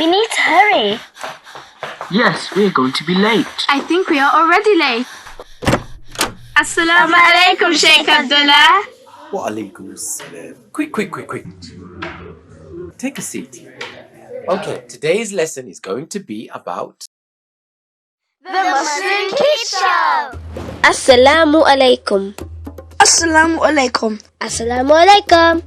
We need to hurry. Yes, we're going to be late. I think we are already late. Assalamu alaikum, Sheikh Abdullah. Wa alaikum assalam. Quick. Take a seat. Okay, today's lesson is going to be about The Muslim Kids Show. Assalamu alaikum. Assalamu alaikum. Assalamu alaikum.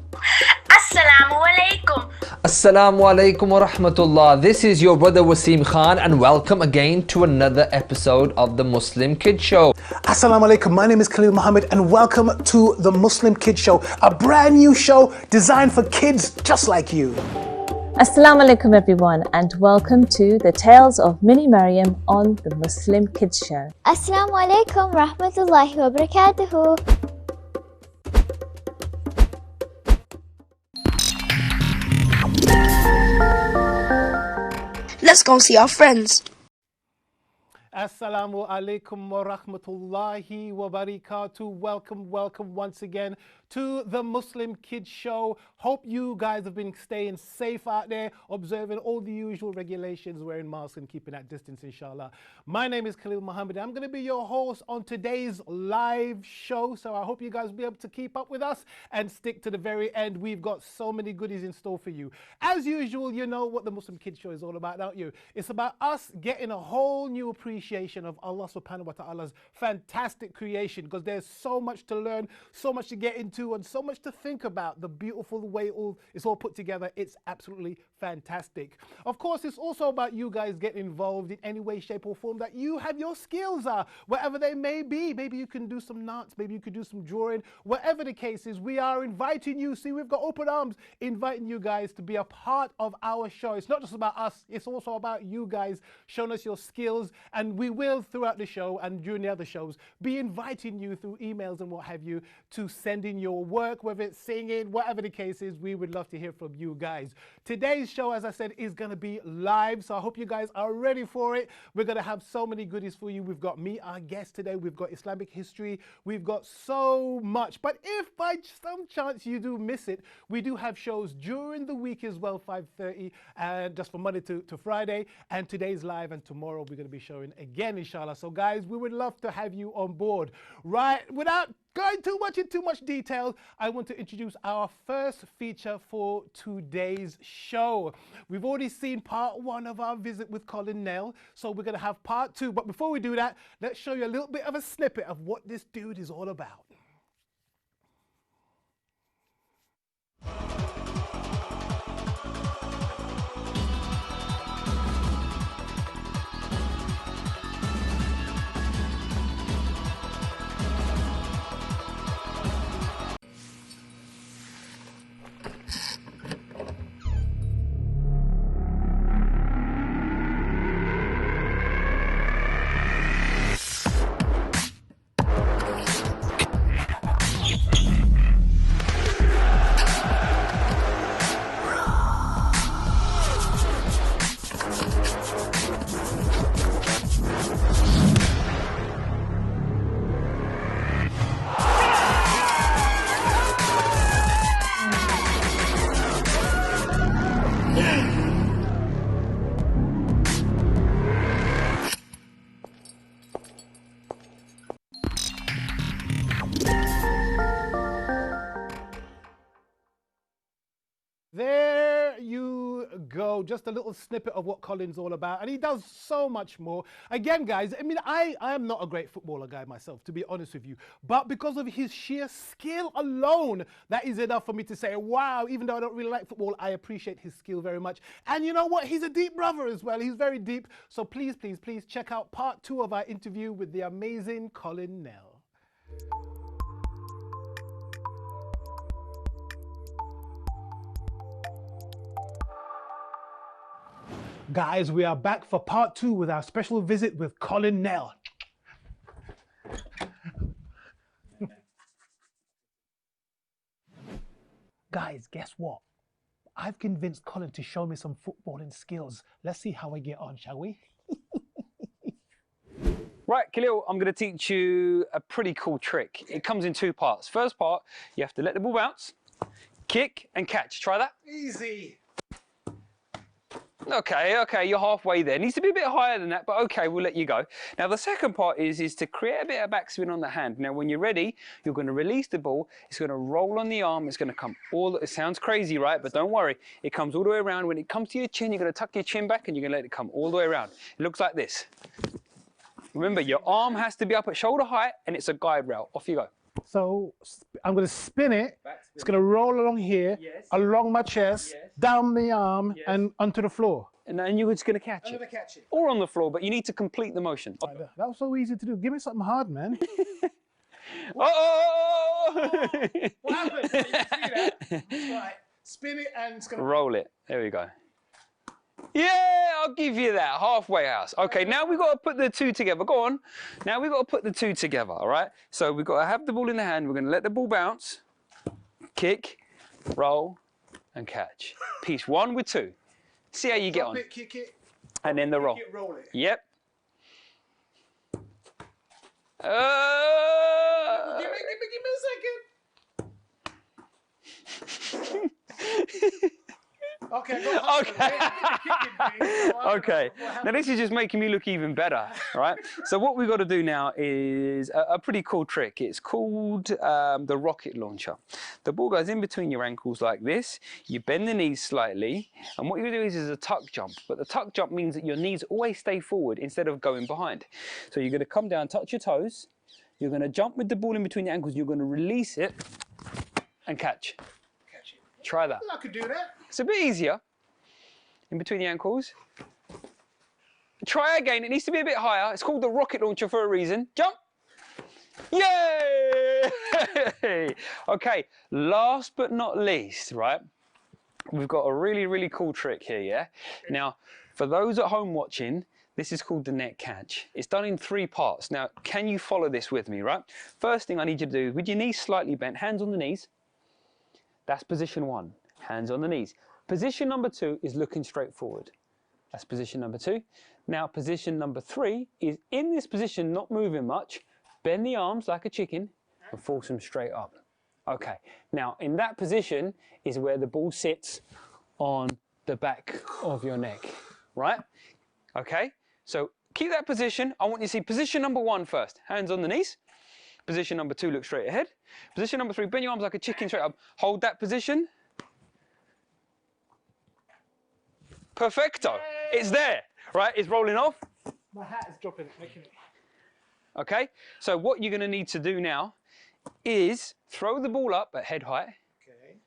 Assalamu alaikum. Assalamu alaikum wa rahmatullah. This is your brother Wasim Khan and welcome again to another episode of the Muslim Kids Show. Assalamu alaikum, my name is Khalil Muhammad and welcome to the Muslim Kids Show, a brand new show designed for kids just like you. Assalamu alaikum everyone and welcome to the Tales of Mini Maryam on the Muslim Kids Show. Assalamu alaikum rahmatullahi wa barakatuhu. Let's go see our friends. Assalamu alaikum wa rahmatullahi wa barakatuh. Welcome once again to the Muslim Kids Show. Hope you guys have been staying safe out there, observing all the usual regulations, wearing masks and keeping that distance, inshallah. My name is Khalil Muhammad. I'm going to be your host on today's live show, so I hope you guys will be able to keep up with us and stick to the very end. We've got so many goodies in store for you. As usual, you know what the Muslim Kids Show is all about, don't you? It's about us getting a whole new appreciation of Allah subhanahu wa ta'ala's fantastic creation, because there's so much to learn, so much to get into, and so much to think about. The beautiful way it's all put together, it's absolutely fantastic. Of course, it's also about you guys getting involved in any way, shape or form that you have your skills are, whatever they may be. Maybe you can do some knots, maybe you could do some drawing, whatever the case is. We are inviting you, see, we've got open arms, inviting you guys to be a part of our show. It's not just about us, it's also about you guys showing us your skills, and we will throughout the show and during the other shows be inviting you through emails and what have you to send in your work, whether it's singing, whatever the case is. We would love to hear from you guys. Today's show, as I said, is going to be live, so I hope you guys are ready for it. We're going to have so many goodies for you. We've got me, our guest today, we've got Islamic history, we've got so much. But if by some chance you do miss it, we do have shows during the week as well, 5:30, and just from Monday to Friday, and today's live, and tomorrow we're going to be showing again, inshallah. So guys, we would love to have you on board. Right, without going into too much detail, I want to introduce our first feature for today's show. We've already seen part one of our visit with Colin Nell, so we're going to have part two. But before we do that, let's show you a little bit of a snippet of what this dude is all about. There you go, just a little snippet of what Colin's all about, and he does so much more. Again, guys, I mean, I am not a great footballer guy myself, to be honest with you, but because of his sheer skill alone, that is enough for me to say, wow, even though I don't really like football, I appreciate his skill very much. And you know what? He's a deep brother as well. He's very deep. So please check out part two of our interview with the amazing Colin Nell. Guys, we are back for part two with our special visit with Colin Nell. Guys, guess what? I've convinced Colin to show me some footballing skills. Let's see how I get on, shall we? Right, Khalil, I'm going to teach you a pretty cool trick. It comes in two parts. First part, you have to let the ball bounce, kick and catch. Try that. Easy. Okay, you're halfway there. Needs to be a bit higher than that, but okay, we'll let you go. Now, the second part is to create a bit of backspin on the hand. Now, when you're ready, you're going to release the ball. It's going to roll on the arm. It's going to come it sounds crazy, right? But don't worry. It comes all the way around. When it comes to your chin, you're going to tuck your chin back and you're going to let it come all the way around. It looks like this. Remember, your arm has to be up at shoulder height and it's a guide rail. Off you go. So I'm going to spin it. It's going to roll along here, along my chest, down the arm, and onto the floor. And then you're just going to catch it. I'm going to catch it. Or on the floor, but you need to complete the motion. That was so easy to do. Give me something hard, man. Oh! What happened? You can see that. Right. Spin it and it's going to roll it. There we go. Yeah, I'll give you that. Halfway house. Okay, now we've got to put the two together. Go on. Now we've got to put the two together, all right? So we've got to have the ball in the hand. We're going to let the ball bounce, kick, roll, and catch. Piece 1 with 2. See how you get on. It, kick it. And then the roll. Kick it, roll it. Yep. Give me a second. Okay, go on. Okay. Now this is just making me look even better, right? So what we've got to do now is a pretty cool trick. It's called the rocket launcher. The ball goes in between your ankles like this. You bend the knees slightly, and what you do is a tuck jump. But the tuck jump means that your knees always stay forward instead of going behind. So you're going to come down, touch your toes. You're going to jump with the ball in between your ankles. You're going to release it and catch. Try that. I could do that. It's a bit easier. In between the ankles. Try again. It needs to be a bit higher. It's called the rocket launcher for a reason. Jump. Yay! Okay, last but not least, right? We've got a really, really cool trick here, yeah? Now, for those at home watching, this is called the neck catch. It's done in 3 parts. Now, can you follow this with me, right? First thing I need you to do, with your knees slightly bent, hands on the knees. That's position 1, hands on the knees. Position number 2 is looking straight forward. That's position number 2. Now, position number 3 is in this position, not moving much. Bend the arms like a chicken and force them straight up. Okay, now in that position is where the ball sits on the back of your neck, right? Okay, so keep that position. I want you to see position number 1 first, hands on the knees. Position number 2, look straight ahead. Position number 3, bend your arms like a chicken straight up. Hold that position. Perfecto. Yay. It's there, right? It's rolling off. My hat is dropping, making it. Okay, so what you're going to need to do now is throw the ball up at head height. Okay.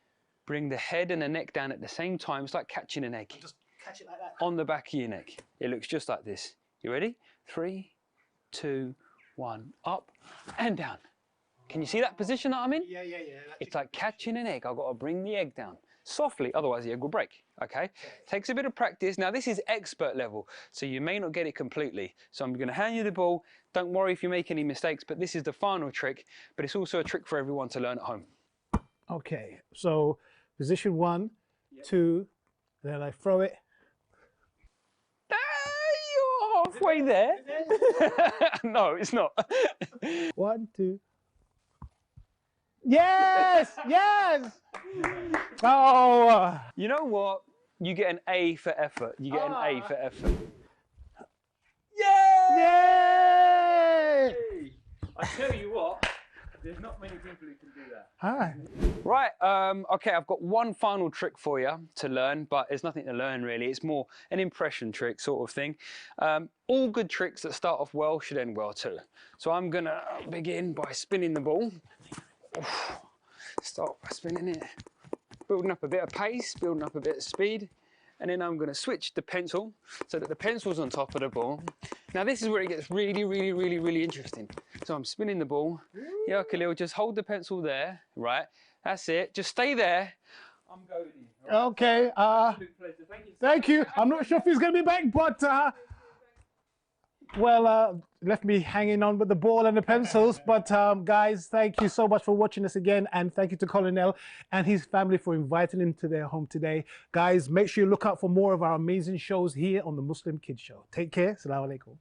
Bring the head and the neck down at the same time. It's like catching an egg. Just catch it like that. On the back of your neck. It looks just like this. You ready? 3, 2, 1, up and down. Can you see that position that I'm in? Yeah. It's like catching an egg. I've got to bring the egg down softly, otherwise the egg will break, okay? Takes a bit of practice. Now, this is expert level, so you may not get it completely. So I'm going to hand you the ball. Don't worry if you make any mistakes, but this is the final trick, but it's also a trick for everyone to learn at home. Okay, so position 1, 2, then I throw it. You're halfway there. No, it's not. 1, 2. Yes! Yes! Oh! You know what? You get an A for effort. You get an A for effort. Yay! I tell you what, there's not many people who can do that. Hi. Right, okay, I've got one final trick for you to learn, but there's nothing to learn really. It's more an impression trick sort of thing. All good tricks that start off well should end well too. So I'm gonna begin by spinning the ball. Start by spinning it. Building up a bit of pace, building up a bit of speed. And then I'm going to switch the pencil so that the pencil's on top of the ball. Now this is where it gets really interesting. So I'm spinning the ball. Yeah, Khalil, just hold the pencil there, right? That's it. Just stay there. I'm going in. Right? Okay. Thank you. I'm not sure if he's going to be back, but left me hanging on with the ball and the pencils. But guys, thank you so much for watching us again, and thank you to Colonel and his family for inviting him to their home today. Guys, make sure you look out for more of our amazing shows here on the Muslim Kids Show. Take care. Assalamu alaikum.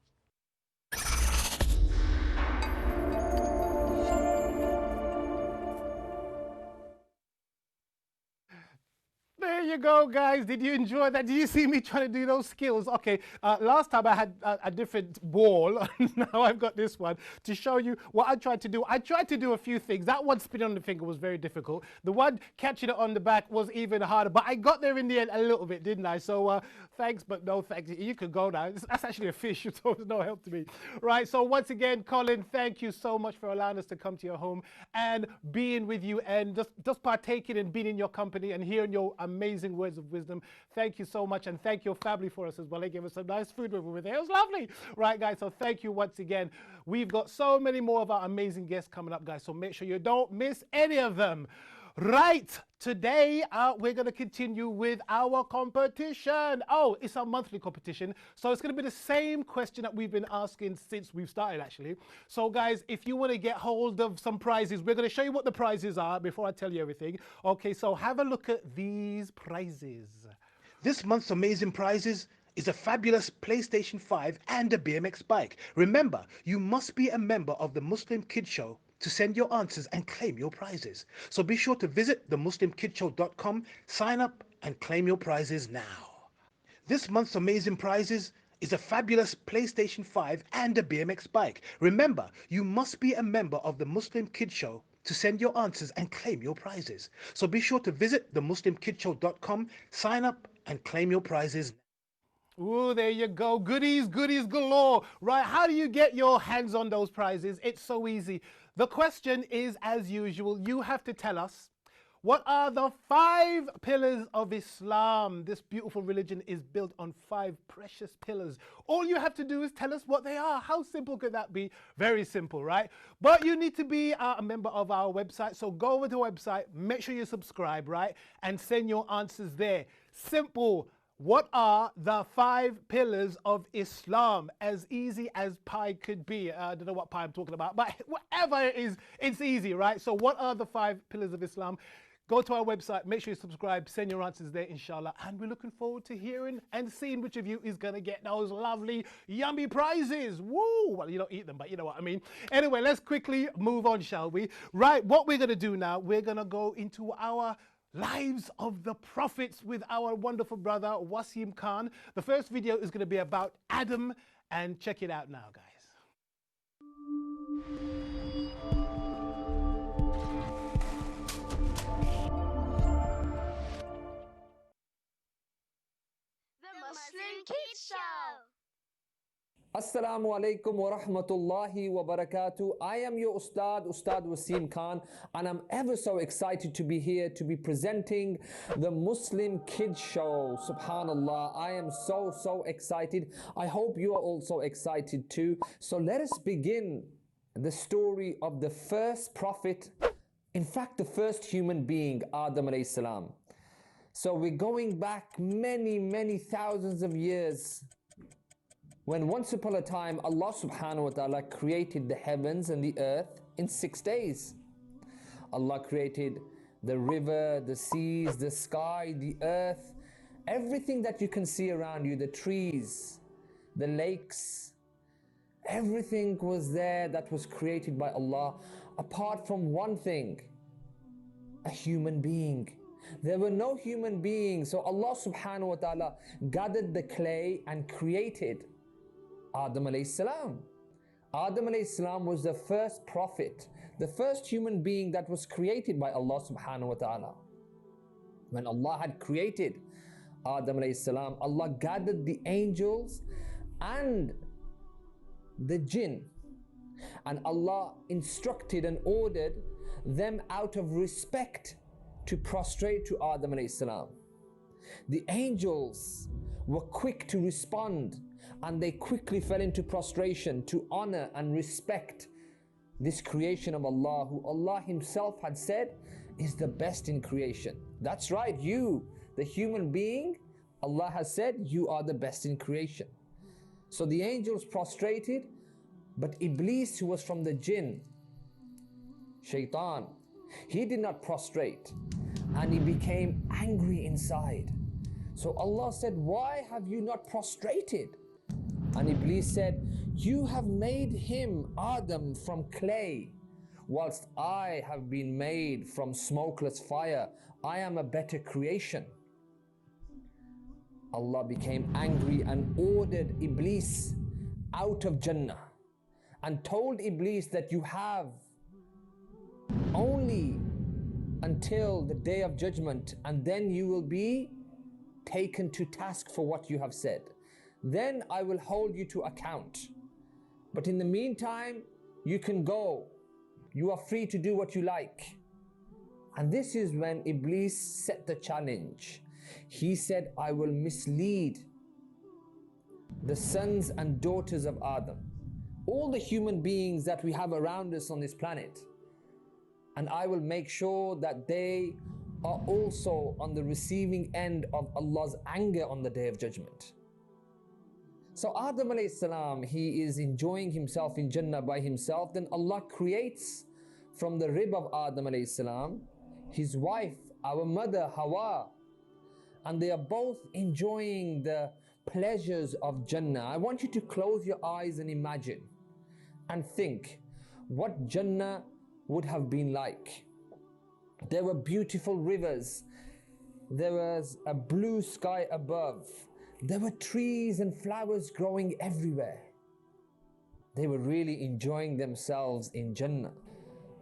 There you go, guys. Did you enjoy that? Did you see me trying to do those skills? Okay, last time I had a different ball. Now I've got this one to show you what I tried to do. I tried to do a few things. That one spinning on the finger was very difficult. The one catching it on the back was even harder. But I got there in the end a little bit, didn't I? So thanks, but no thanks. You can go now. That's actually a fish, so it's no help to me. Right, so once again, Colin, thank you so much for allowing us to come to your home and being with you and just partaking and being in your company and hearing your amazing words of wisdom. Thank you so much, and thank your family for us as well. They gave us some nice food when we were there. It was lovely. Right, guys, so thank you once again. We've got so many more of our amazing guests coming up, guys, so make sure you don't miss any of them. Right, today we're going to continue with our competition. Oh, it's our monthly competition, so it's going to be the same question that we've been asking since we've started, actually. So, guys, if you want to get hold of some prizes, we're going to show you what the prizes are before I tell you everything. Okay, so have a look at these prizes. This month's amazing prizes is a fabulous PlayStation 5 and a BMX bike. Remember, you must be a member of the Muslim Kid Show to send your answers and claim your prizes. So be sure to visit themuslimkidshow.com, sign up and claim your prizes now. This month's amazing prizes is a fabulous PlayStation 5 and a BMX bike. Remember, you must be a member of the Muslim Kid Show to send your answers and claim your prizes. So be sure to visit themuslimkidshow.com, sign up and claim your prizes now. Ooh, there you go. Goodies, goodies galore. Right, how do you get your hands on those prizes? It's so easy. The question is, as usual, you have to tell us, what are the 5 pillars of Islam? This beautiful religion is built on 5 precious pillars. All you have to do is tell us what they are. How simple could that be? Very simple, right? But you need to be a member of our website. So go over to the website, make sure you subscribe, right? And send your answers there. Simple. What are the 5 pillars of Islam? As easy as pie could be. I don't know what pie I'm talking about, but whatever it is, it's easy, right? So what are the 5 pillars of Islam? Go to our website, make sure you subscribe, send your answers there, inshallah. And we're looking forward to hearing and seeing which of you is going to get those lovely, yummy prizes. Woo! Well, you don't eat them, but you know what I mean. Anyway, let's quickly move on, shall we? Right, what we're going to do now, we're going to go into our Lives of the Prophets with our wonderful brother Wasim Khan. The first video is going to be about Adam, and check it out now, guys. The Muslim Kids Show. Assalamu alaikum wa rahmatullahi wa barakatuh. I am your Ustad Wasim Khan, and I'm ever so excited to be here to be presenting the Muslim Kids Show. Subhanallah, I am so excited. I hope you are also excited too. So let us begin the story of the first prophet, in fact the first human being, Adam alayhi salam. So we're going back many thousands of years, when once upon a time Allah subhanahu wa ta'ala created the heavens and the earth in 6 days. Allah created the river, the seas, the sky, the earth, everything that you can see around you, the trees, the lakes, everything was there that was created by Allah, apart from one thing, a human being. There were no human beings, so Allah subhanahu wa ta'ala gathered the clay and created Adam alayhi salam. Adam alayhi salam was the first prophet, the first human being that was created by Allah subhanahu wa ta'ala. When Allah had created Adam alayhi salam, Allah gathered the angels and the jinn, and Allah instructed and ordered them out of respect to prostrate to Adam alayhi salam. The angels were quick to respond, and they quickly fell into prostration to honor and respect this creation of Allah, who Allah Himself had said is the best in creation. That's right, you, the human being, Allah has said you are the best in creation. So the angels prostrated, but Iblis, who was from the jinn, Shaitan, he did not prostrate, and he became angry inside. So Allah said, why have you not prostrated? And Iblis said, you have made him, Adam, from clay, whilst I have been made from smokeless fire. I am a better creation. Allah became angry and ordered Iblis out of Jannah and told Iblis that you have only until the day of judgment, and then you will be taken to task for what you have said. Then I will hold you to account. But in the meantime, you can go. You are free to do what you like. And this is when Iblis set the challenge. He said, I will mislead the sons and daughters of Adam, all the human beings that we have around us on this planet. And I will make sure that they are also on the receiving end of Allah's anger on the Day of Judgment. So Adam alayhi salam, he is enjoying himself in Jannah by himself. Then Allah creates from the rib of Adam alayhi salam his wife, our mother Hawa. And they are both enjoying the pleasures of Jannah. I want you to close your eyes and imagine and think what Jannah would have been like. There were beautiful rivers. There was a blue sky above. There were trees and flowers growing everywhere. They were really enjoying themselves in Jannah.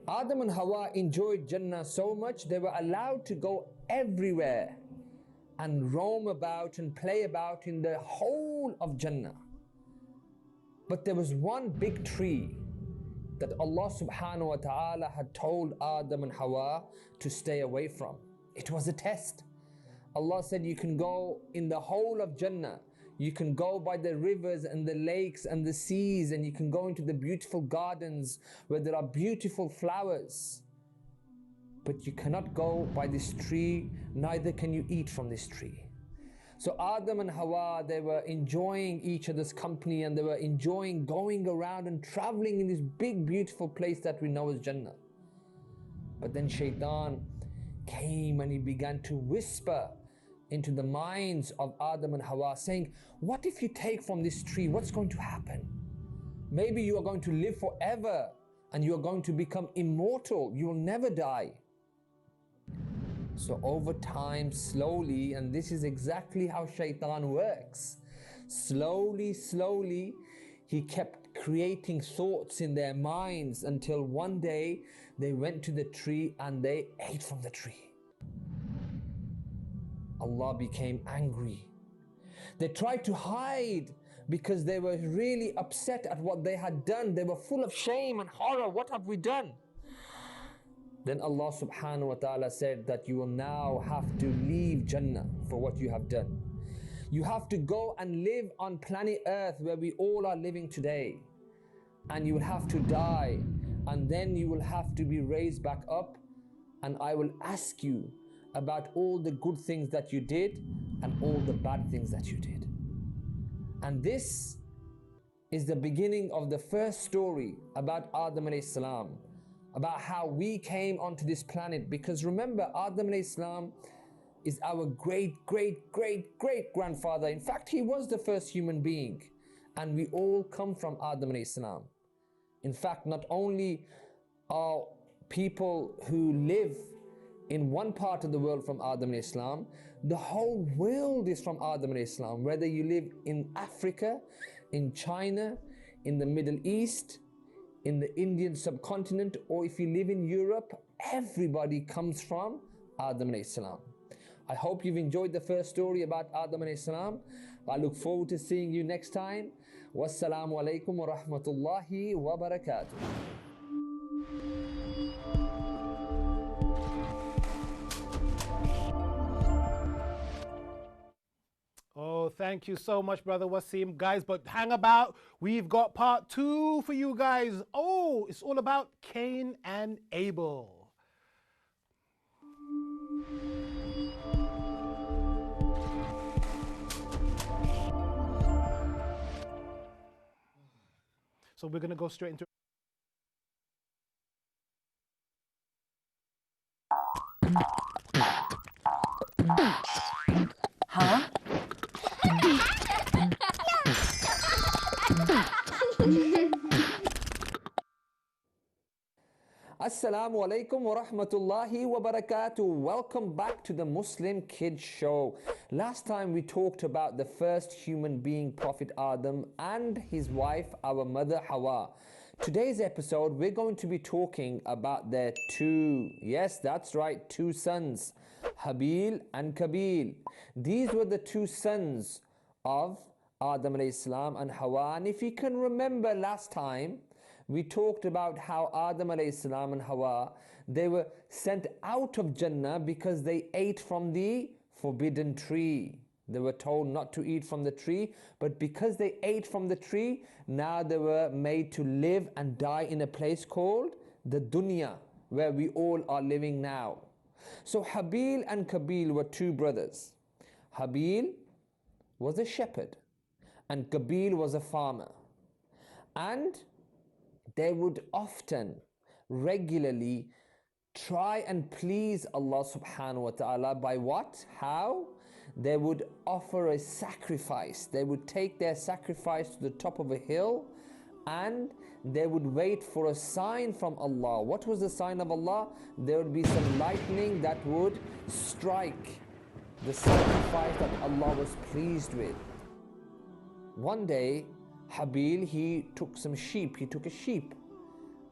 Adam and Hawa enjoyed Jannah so much they were allowed to go everywhere and roam about and play about in the whole of Jannah. But there was one big tree that Allah subhanahu wa ta'ala had told Adam and Hawa to stay away from. It was a test. Allah said you can go in the whole of Jannah. You can go by the rivers and the lakes and the seas, and you can go into the beautiful gardens where there are beautiful flowers. But you cannot go by this tree, neither can you eat from this tree. So Adam and Hawa, they were enjoying each other's company, and they were enjoying going around and traveling in this big beautiful place that we know as Jannah. But then Shaitan came and he began to whisper into the minds of Adam and Hawa, saying, what if you take from this tree? What's going to happen? Maybe you are going to live forever and you are going to become immortal. You will never die. So over time, slowly, and this is exactly how Shaitan works, slowly, he kept creating thoughts in their minds until one day they went to the tree and they ate from the tree. Allah became angry. They tried to hide because they were really upset at what they had done. They were full of shame and horror. What have we done? Then Allah subhanahu wa ta'ala said that you will now have to leave Jannah for what you have done. You have to go and live on planet Earth where we all are living today. And you will have to die. And then you will have to be raised back up. And I will ask you about all the good things that you did and all the bad things that you did. And this is the beginning of the first story about Adam alayhi salam, about how we came onto this planet. Because remember, Adam alayhi salam is our great grandfather. In fact, he was the first human being, and we all come from Adam alayhi salam. In fact, not only are people who live in one part of the world from Adam alayhi salam, the whole world is from Adam alayhi salam. Whether you live in Africa, in China, in the Middle East, in the Indian subcontinent, or if you live in Europe, everybody comes from Adam alayhi salam. I hope you've enjoyed the first story about Adam alayhi salam. I look forward to seeing you next time. Wassalamu alaikum wa rahmatullahi wa barakatuh. Oh, thank you so much, Brother Wasim. Guys, but hang about. We've got part 2 for you guys. Oh, it's all about Cain and Abel. So we're going to go straight into... Huh? Assalamu alaikum wa rahmatullahi wa barakatuh. Welcome back to the Muslim Kids Show. Last time we talked about the first human being, Prophet Adam, and his wife, our mother Hawa. Today's episode, we're going to be talking about their two, yes, that's right, two sons, Habil and Kabil. These were the two sons of Adam alayhi salam and Hawa. And if you can remember last time, we talked about how Adam alayhi salam and Hawa, they were sent out of Jannah because they ate from the forbidden tree. They were told not to eat from the tree, but because they ate from the tree, now they were made to live and die in a place called the dunya, where we all are living now. So Habil and Kabil were two brothers. Habil was a shepherd and Kabil was a farmer. And they would often, regularly try and please Allah subhanahu wa ta'ala by what? How? They would offer a sacrifice. They would take their sacrifice to the top of a hill and they would wait for a sign from Allah. What was the sign of Allah? There would be some lightning that would strike the sacrifice that Allah was pleased with. One day, Habil, he took some sheep. He took a sheep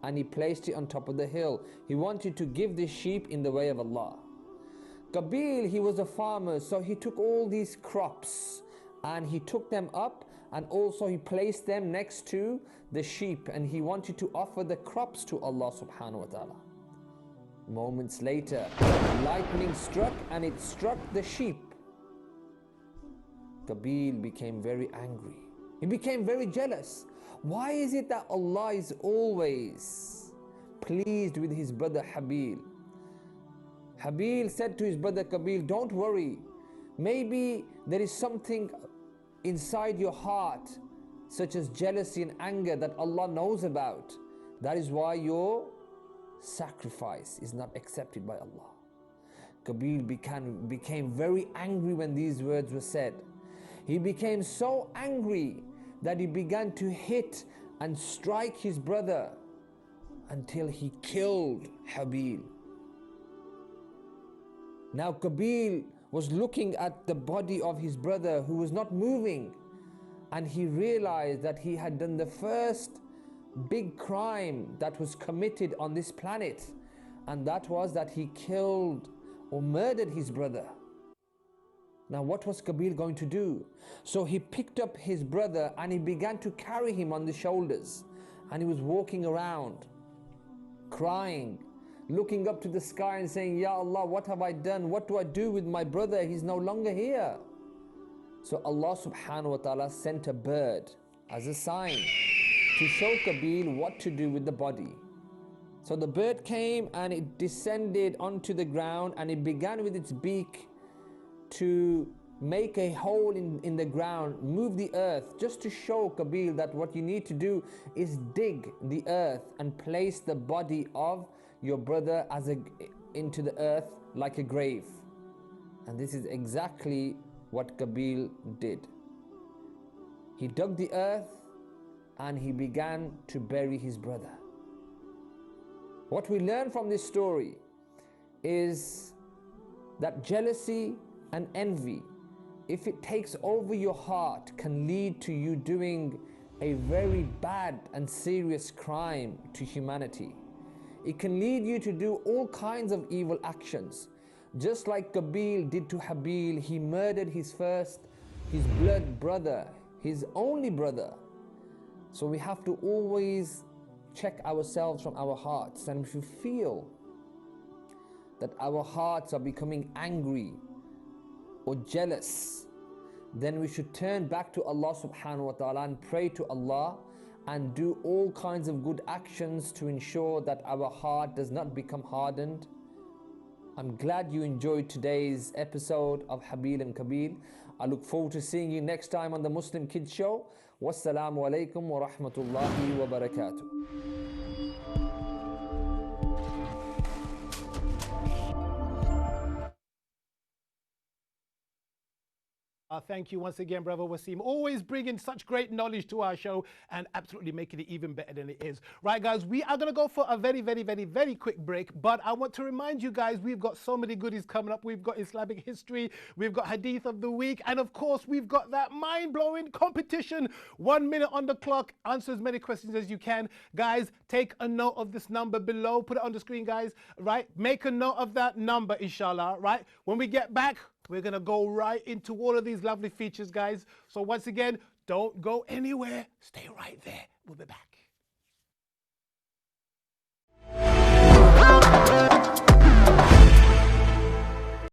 and he placed it on top of the hill. He wanted to give this sheep in the way of Allah. Kabil, he was a farmer, so he took all these crops and he took them up and also he placed them next to the sheep and he wanted to offer the crops to Allah subhanahu wa ta'ala. Moments later, lightning struck and it struck the sheep. Kabil became very angry. He became very jealous. Why is it that Allah is always pleased with his brother Habil? Habil said to his brother Kabil, don't worry. Maybe there is something inside your heart, such as jealousy and anger, that Allah knows about. That is why your sacrifice is not accepted by Allah. Kabil became very angry when these words were said. He became so angry that he began to hit and strike his brother until he killed Habil. Now Kabil was looking at the body of his brother who was not moving, and he realized that he had done the first big crime that was committed on this planet, and that was that he killed or murdered his brother. Now what was Kabil going to do? So he picked up his brother and he began to carry him on the shoulders, and he was walking around crying, looking up to the sky and saying, Ya Allah, what have I done? What do I do with my brother? He's no longer here. So Allah subhanahu wa ta'ala sent a bird as a sign to show Kabil what to do with the body. So the bird came and it descended onto the ground and it began with its beak to make a hole in the ground, move the earth, just to show Kabil that what you need to do is dig the earth and place the body of your brother into the earth like a grave. And this is exactly what Kabil did. He dug the earth and he began to bury his brother. What we learn from this story is that jealousy and envy, if it takes over your heart, can lead to you doing a very bad and serious crime to humanity. It can lead you to do all kinds of evil actions. Just like Kabil did to Habil, he murdered his blood brother, his only brother. So we have to always check ourselves from our hearts, and if you feel that our hearts are becoming angry or jealous, then we should turn back to Allah subhanahu wa ta'ala and pray to Allah and do all kinds of good actions to ensure that our heart does not become hardened. I'm glad you enjoyed today's episode of Habil and Kabil. I look forward to seeing you next time on the Muslim Kids Show. Wassalamu alaikum wa rahmatullahi wa barakatuh. Thank you once again, brother Wasim. Always bringing such great knowledge to our show and absolutely making it even better than it is. Right, guys, we are going to go for a very quick break. But I want to remind you guys, we've got so many goodies coming up. We've got Islamic history, we've got Hadith of the Week, and of course, we've got that mind-blowing competition. 1 minute on the clock. Answer as many questions as you can. Guys, take a note of this number below. Put it on the screen, guys. Right? Make a note of that number, inshallah. Right? When we get back, we're going to go right into all of these lovely features, guys. So once again, don't go anywhere. Stay right there. We'll be back.